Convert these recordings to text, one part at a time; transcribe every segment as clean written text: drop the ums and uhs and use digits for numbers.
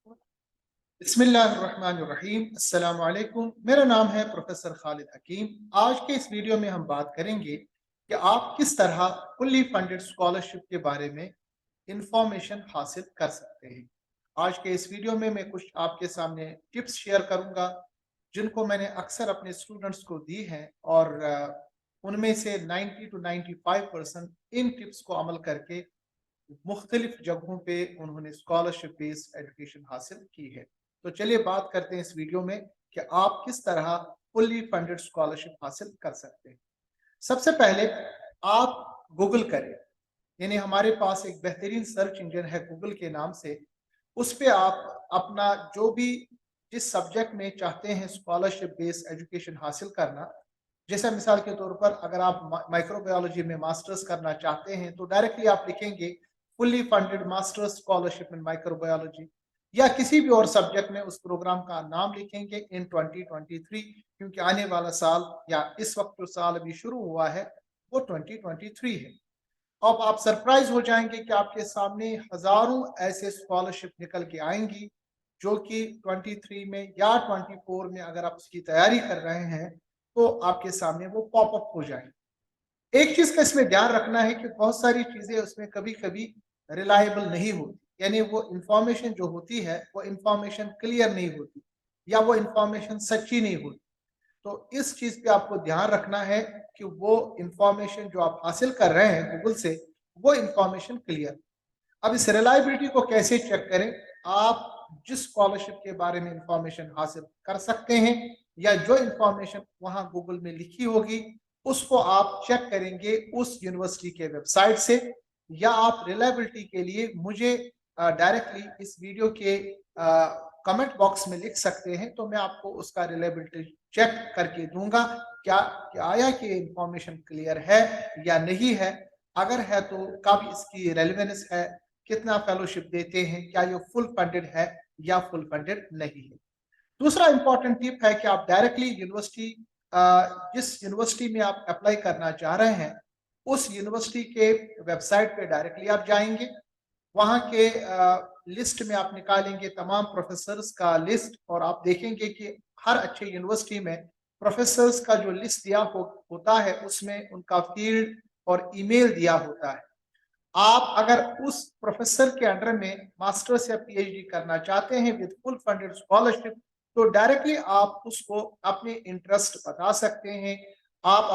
बिस्मिल्लाहिर्रहमानिर्रहीम। अस्सलाम वालेकुम। मेरा नाम है प्रोफेसर खालिद हकीम। आज के इस वीडियो में हम बात करेंगे कि आप किस तरह फुल्ली फंडेड स्कॉलरशिप के बारे में इंफॉर्मेशन हासिल कर सकते हैं। आज के इस वीडियो में मैं कुछ आपके सामने टिप्स शेयर करूंगा जिनको मैंने अक्सर अपने स्टूडेंट्स को दी हैं और उनमें से 90 to 95% इन टिप्स को अमल करके मुख्तलिफ जगहों पे उन्होंने स्कॉलरशिप बेस्ड एजुकेशन हासिल की है। तो चलिए बात करते हैं इस वीडियो में कि आप किस तरह फुल्ली फंडेड स्कॉलरशिप हासिल कर सकते हैं। सबसे पहले आप गूगल करें, यानी हमारे पास एक बेहतरीन सर्च इंजन है गूगल के नाम से। उस पे आप अपना जो भी जिस सब्जेक्ट में चाहते हैं स्कॉलरशिप बेस्ड एजुकेशन हासिल करना, जैसे मिसाल के तौर पर अगर आप माइक्रोबायोलॉजी में मास्टर्स करना चाहते हैं तो डायरेक्टली आप लिखेंगे fully funded masters scholarship in microbiology, या किसी भी और सब्जेक्ट में उस प्रोग्राम का नाम लिखेंगे इन 2023, क्योंकि आने वाला साल या इस वक्त जो साल अभी शुरू हुआ है वो 2023 है। अब आप सरप्राइज हो जाएंगे कि आपके सामने हजारों ऐसे स्कॉलरशिप निकल के आएंगी जो कि 23 में या 24 में अगर आप उसकी तैयारी कर रहे हैं तो आपके सामने वो पॉपअप हो जाएंगे। एक चीज का इसमें ध्यान रखना है कि बहुत सारी चीजें उसमें कभी कभी रिलायबल नहीं होती, यानी वो इंफॉर्मेशन जो होती है वो इंफॉर्मेशन क्लियर नहीं होती या वो इंफॉर्मेशन सच्ची नहीं होती। तो इस चीज पे आपको ध्यान रखना है कि वो इंफॉर्मेशन जो आप हासिल कर रहे हैं गूगल से वो इंफॉर्मेशन क्लियर। अब इस रिलायबिलिटी को कैसे चेक करें? आप जिस स्कॉलरशिप के बारे में इंफॉर्मेशन हासिल कर सकते हैं या जो इंफॉर्मेशन वहां गूगल में लिखी होगी उसको आप चेक करेंगे उस यूनिवर्सिटी के वेबसाइट से, या आप रिलायबिलिटी के लिए मुझे डायरेक्टली इस वीडियो के कमेंट बॉक्स में लिख सकते हैं, तो मैं आपको उसका रिलायबिलिटी चेक करके दूंगा क्या आया कि इंफॉर्मेशन क्लियर है या नहीं है। अगर है तो कब इसकी रेलिवेंस है, कितना फेलोशिप देते हैं, क्या ये फुल फंडेड है या फुल फंडेड नहीं है। दूसरा इंपॉर्टेंट टिप है कि आप डायरेक्टली यूनिवर्सिटी, जिस यूनिवर्सिटी में आप अप्लाई करना चाह रहे हैं उस यूनिवर्सिटी के वेबसाइट पे डायरेक्टली आप जाएंगे। वहां के लिस्ट में आप निकालेंगे तमाम प्रोफेसर्स का लिस्ट और आप देखेंगे कि हर अच्छे यूनिवर्सिटी में प्रोफेसर्स का जो लिस्ट दिया होता है उसमें उनका फील्ड और ईमेल दिया होता है। आप अगर उस प्रोफेसर के अंडर में मास्टर्स या पीएचडी करना चाहते हैं विद फुल फंडेड स्कॉलरशिप तो डायरेक्टली आप उसको अपने इंटरेस्ट बता सकते हैं। आप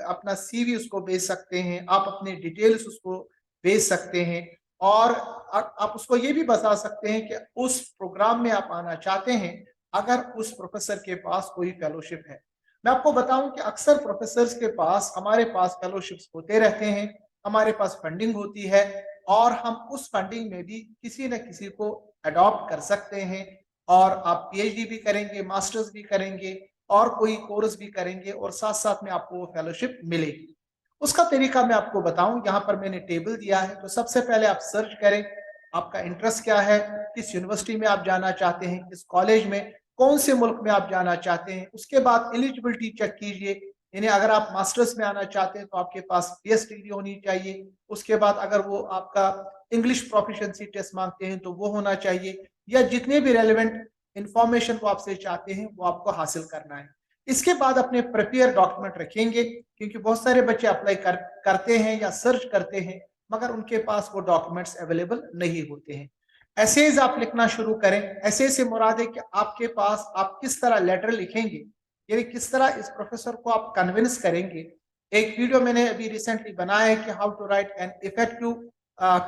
अपना सीवी उसको भेज सकते हैं, आप अपने डिटेल्स उसको भेज सकते हैं और आप उसको ये भी बता सकते हैं कि उस प्रोग्राम में आप आना चाहते हैं अगर उस प्रोफेसर के पास कोई फेलोशिप है। मैं आपको बताऊं कि अक्सर प्रोफेसर्स के पास हमारे पास फेलोशिप्स होते रहते हैं, हमारे पास फंडिंग होती है और हम उस फंडिंग में भी किसी न किसी को अडॉप्ट कर सकते हैं और आप पीएचडी भी करेंगे, मास्टर्स भी करेंगे और कोई कोर्स भी करेंगे और साथ साथ में आपको वो फेलोशिप मिलेगी। उसका तरीका मैं आपको बताऊं, यहाँ पर मैंने टेबल दिया है। तो सबसे पहले आप सर्च करें आपका इंटरेस्ट क्या है, किस यूनिवर्सिटी में आप जाना चाहते हैं, किस कॉलेज में, कौन से मुल्क में आप जाना चाहते हैं। उसके बाद एलिजिबिलिटी चेक कीजिए, यानी अगर आप मास्टर्स में आना चाहते हैं तो आपके पास पीएच डिग्री होनी चाहिए। उसके बाद अगर वो आपका इंग्लिश प्रोफिशिएंसी टेस्ट मांगते हैं तो वो होना चाहिए, या जितने भी रेलिवेंट इंफॉर्मेशन वो आपसे चाहते हैं वो आपको हासिल करना है। इसके बाद अपने प्रिपेयर डॉक्यूमेंट रखेंगे, क्योंकि बहुत सारे बच्चे अप्लाई करते हैं या सर्च करते हैं मगर उनके पास वो डॉक्यूमेंट्स अवेलेबल नहीं होते हैं। एसेज आप लिखना शुरू करें। एसे से मुराद है कि आपके पास आप किस तरह लेटर लिखेंगे, यानी किस तरह इस प्रोफेसर को आप कन्विंस करेंगे। एक वीडियो मैंने अभी रिसेंटली बनाया है कि how to write an effective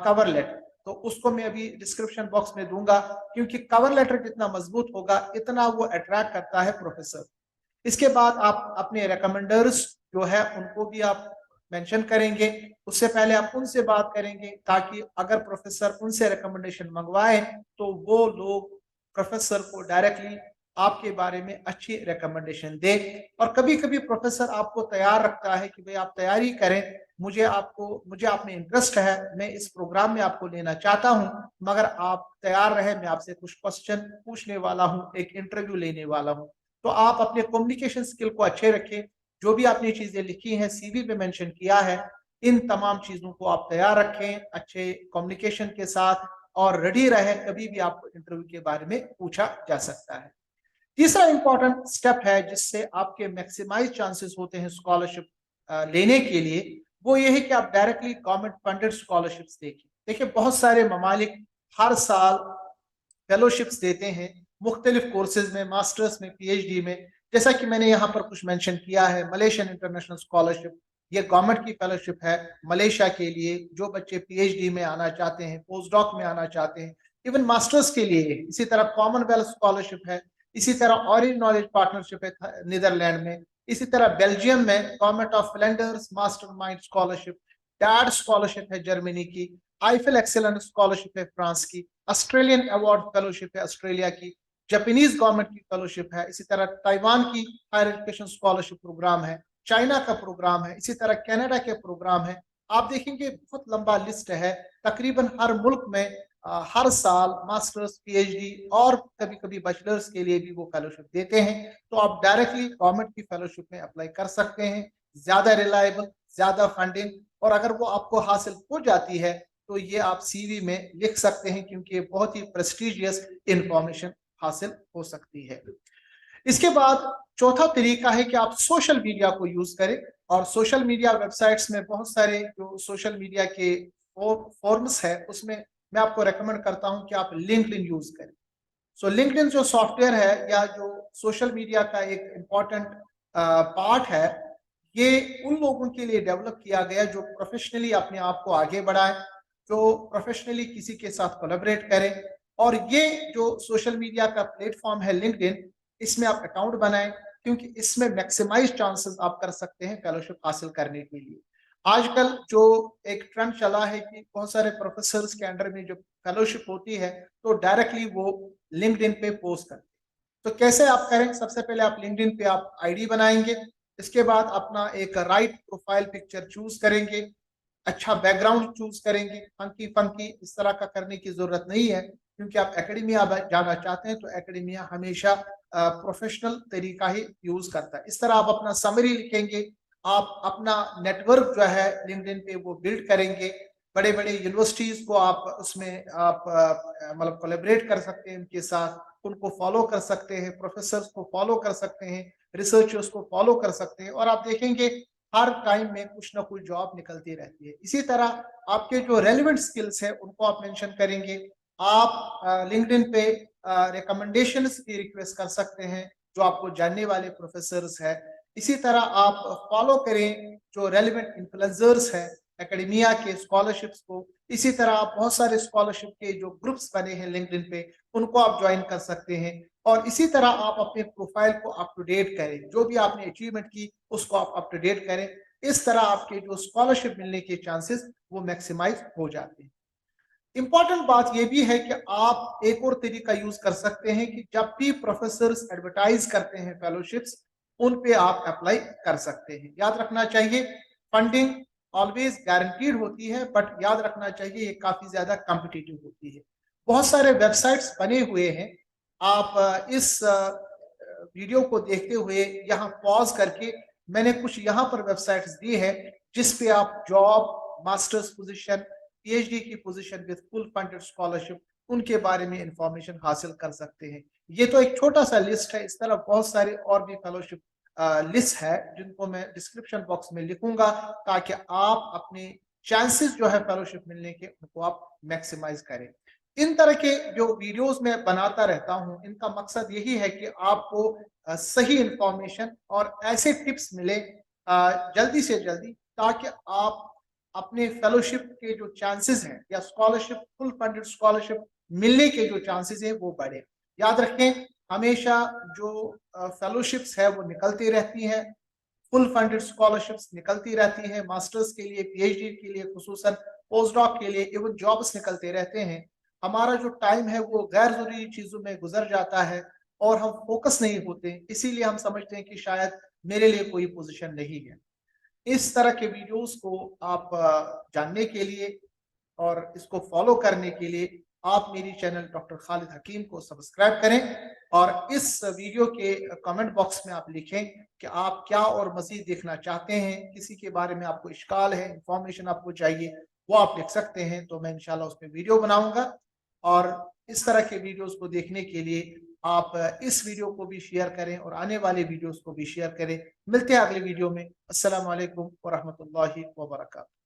cover letter, तो उसको मैं अभी डिस्क्रिप्शन बॉक्स में दूंगा, क्योंकि कवर लेटर जितना मजबूत होगा इतना वो अट्रैक्ट करता है प्रोफेसर। इसके बाद आप अपने रिकमेंडर्स जो है उनको भी आप मेंशन करेंगे। उससे पहले आप उनसे बात करेंगे ताकि अगर प्रोफेसर उनसे रिकमेंडेशन मंगवाए तो वो लोग प्रोफेसर को डायरेक्टली आपके बारे में अच्छी रिकमेंडेशन दे। और कभी कभी प्रोफेसर आपको तैयार रखता है कि भाई आप तैयारी करें, मुझे आप में इंटरेस्ट है, मैं इस प्रोग्राम में आपको लेना चाहता हूं, मगर आप तैयार रहे, मैं आपसे कुछ क्वेश्चन पूछने वाला हूं, एक इंटरव्यू लेने वाला हूं। तो आप अपने कम्युनिकेशन स्किल को अच्छे रखें। जो भी आपने चीजें लिखी हैं सीवी पे मेंशन किया है, इन तमाम चीजों को आप तैयार रखें अच्छे कम्युनिकेशन के साथ। और रेडी रहे, कभी भी आपको इंटरव्यू के बारे में पूछा जा सकता है। तीसरा इंपॉर्टेंट स्टेप है जिससे आपके मैक्सिमाइज चांसेस होते हैं स्कॉलरशिप लेने के लिए, वो ये है कि आप डायरेक्टली गवर्नमेंट फंडेड स्कॉलरशिप्स देखिए। देखिए बहुत सारे ममालिक हर साल फेलोशिप्स देते हैं मुख्तलिफ कोर्सेज में, मास्टर्स में, पीएचडी में। जैसा कि मैंने यहाँ पर कुछ मेंशन किया है, मलेशियन इंटरनेशनल स्कॉलरशिप, ये गवर्नमेंट की फेलोशिप है मलेशिया के लिए। जो बच्चे पीएचडी में आना चाहते हैं, पोस्ट डॉक में आना चाहते हैं, इवन मास्टर्स के लिए। इसी तरह कॉमनवेल्थ स्कॉलरशिप है, इसी तरह ऑरेंज नॉलेज पार्टनरशिप है नीदरलैंड में, इसी तरह बेल्जियम में government of Flanders mastermind scholarship, dad scholarship है जर्मनी की, आईफिल एक्सेलेंस स्कॉलरशिप है फ्रांस की, ऑस्ट्रेलियन अवार्ड फेलोशिप है ऑस्ट्रेलिया की, जापानीज गवर्नमेंट की फेलोशिप है, इसी तरह ताइवान की हायर एजुकेशन स्कॉलरशिप प्रोग्राम है, चाइना का प्रोग्राम है, इसी तरह कनाडा के प्रोग्राम है। आप देखेंगे बहुत लंबा लिस्ट है। तकरीबन हर मुल्क में हर साल मास्टर्स, पीएचडी और कभी कभी बैचलर्स के लिए भी वो फेलोशिप देते हैं। तो आप डायरेक्टली गवर्नमेंट की फेलोशिप में अप्लाई कर सकते हैं। ज्यादा रिलायबल, ज्यादा फंडिंग, और अगर वो आपको हासिल हो जाती है तो ये आप सीवी में लिख सकते हैं, क्योंकि ये बहुत ही प्रेस्टिजियस इंफॉर्मेशन हासिल हो सकती है। इसके बाद चौथा तरीका है कि आप सोशल मीडिया को यूज करें। और सोशल मीडिया वेबसाइट्स में बहुत सारे जो सोशल मीडिया के फॉर्म्स है, उसमें मैं आपको रेकमेंड करता हूं कि आप लिंक्डइन यूज करें। सो लिंक्डइन जो सॉफ्टवेयर है या जो सोशल मीडिया का एक इम्पॉर्टेंट पार्ट है, ये उन लोगों के लिए डेवलप किया गया जो प्रोफेशनली अपने आप को आगे बढ़ाए, जो प्रोफेशनली किसी के साथ कोलैबोरेट करें। और ये जो सोशल मीडिया का प्लेटफॉर्म है लिंक्डइन, इसमें आप अकाउंट बनाएं, क्योंकि इसमें मैक्सिमाइज चांसेस आप कर सकते हैं फेलोशिप हासिल करने के लिए। आजकल जो एक ट्रेंड चला है कि बहुत सारे प्रोफेसर्स के अंडर में जो फेलोशिप होती है तो डायरेक्टली वो लिंक्डइन पे पोस्ट करते हैं। तो कैसे आप करें? सबसे पहले आप लिंक्डइन पे आप आईडी बनाएंगे। इसके बाद अपना एक राइट प्रोफाइल पिक्चर चूज करेंगे, अच्छा बैकग्राउंड चूज करेंगे। फंकी फंकी इस तरह का करने की जरूरत नहीं है, क्योंकि आप एकेडमिया जाना चाहते हैं तो एकेडमिया हमेशा प्रोफेशनल तरीका ही यूज करता है। इस तरह आप अपना समरी लिखेंगे, आप अपना नेटवर्क जो है लिंक्डइन पे वो बिल्ड करेंगे। बड़े बड़े यूनिवर्सिटीज को आप उसमें आप मतलब कोलैबोरेट कर सकते हैं उनके साथ, उनको फॉलो कर सकते हैं, प्रोफेसर्स को फॉलो कर सकते हैं, रिसर्चर्स को फॉलो कर सकते हैं, और आप देखेंगे हर टाइम में कुछ ना कुछ जॉब निकलती रहती है। इसी तरह आपके जो रेलिवेंट स्किल्स है उनको आप मेंशन करेंगे। आप लिंक्डइन पे रिकमेंडेशंस की रिक्वेस्ट कर सकते हैं जो आपको जानने वाले प्रोफेसर्स है। इसी तरह आप फॉलो करें जो रेलिवेंट इन्फ्लुएंसर्स है एकेडमिया के स्कॉलरशिप्स को। इसी तरह आप बहुत सारे स्कॉलरशिप के जो ग्रुप्स बने हैं लिंक्डइन पे, उनको आप ज्वाइन कर सकते हैं। और इसी तरह आप अपने प्रोफाइल को अप टू डेट करें, जो भी आपने अचीवमेंट की उसको आप अप टू डेट करें। इस तरह आपके जो स्कॉलरशिप मिलने के चांसेस वो मैक्सिमाइज हो जाते हैं। इंपॉर्टेंट बात यह भी है कि आप एक और तरीका यूज कर सकते हैं कि जब भी प्रोफेसर एडवर्टाइज करते हैं फेलोशिप्स, उन पे आप अप्लाई कर सकते हैं। याद रखना चाहिए फंडिंग ऑलवेज गारंटीड होती है, बट याद रखना चाहिए ये काफी ज्यादा कॉम्पिटिटिव होती है। बहुत सारे वेबसाइट्स बने हुए हैं। आप इस वीडियो को देखते हुए यहाँ पॉज करके मैंने कुछ यहाँ पर वेबसाइट्स दी है जिसपे आप जॉब, मास्टर्स पोजीशन, पीएचडी की position with full funded scholarship, उनके बारे में इंफॉर्मेशन हासिल कर सकते हैं। ये तो एक छोटा सा लिस्ट है, इस तरह बहुत सारे और भी फेलोशिप लिस्ट है जिनको मैं डिस्क्रिप्शन बॉक्स में लिखूंगा, ताकि आप अपने चांसेस जो है फेलोशिप मिलने के उनको आप मैक्सिमाइज करें। इन तरह के जो वीडियोस मैं बनाता रहता हूं, इनका मकसद यही है कि आपको सही इंफॉर्मेशन और ऐसे टिप्स मिले जल्दी से जल्दी, ताकि आप अपने फेलोशिप के जो चांसेस हैं या स्कॉलरशिप, फुल फंडेड स्कॉलरशिप मिलने के जो चांसेस हैं वो बढ़े। याद रखें हमेशा जो फेलोशिप्स है वो निकलती रहती हैं, फुल फंडेड स्कॉलरशिप्स निकलती रहती हैं, मास्टर्स के लिए, पीएचडी के लिए, खुसूसन पोस्ट डॉक के लिए, इवन जॉब्स निकलते रहते हैं। हमारा जो टाइम है वो गैर जरूरी चीजों में गुजर जाता है और हम फोकस नहीं होते, इसीलिए हम समझते हैं कि शायद मेरे लिए कोई पोजीशन नहीं है। इस तरह के वीडियोस को आप जानने के लिए और इसको फॉलो करने के लिए आप मेरी चैनल डॉक्टर खालिद हकीम को सब्सक्राइब करें, और इस वीडियो के कमेंट बॉक्स में आप लिखें कि आप क्या और मजीद देखना चाहते हैं, किसी के बारे में आपको इश्काल है, इंफॉर्मेशन आपको चाहिए, वो आप लिख सकते हैं। तो मैं इंशाल्लाह उस पर वीडियो बनाऊंगा। और इस तरह के वीडियोस को देखने के लिए आप इस वीडियो को भी शेयर करें और आने वाले वीडियोस को भी शेयर करें। मिलते हैं अगले वीडियो में। अस्सलाम वालेकुम व रहमतुल्लाहि व बरकातहू।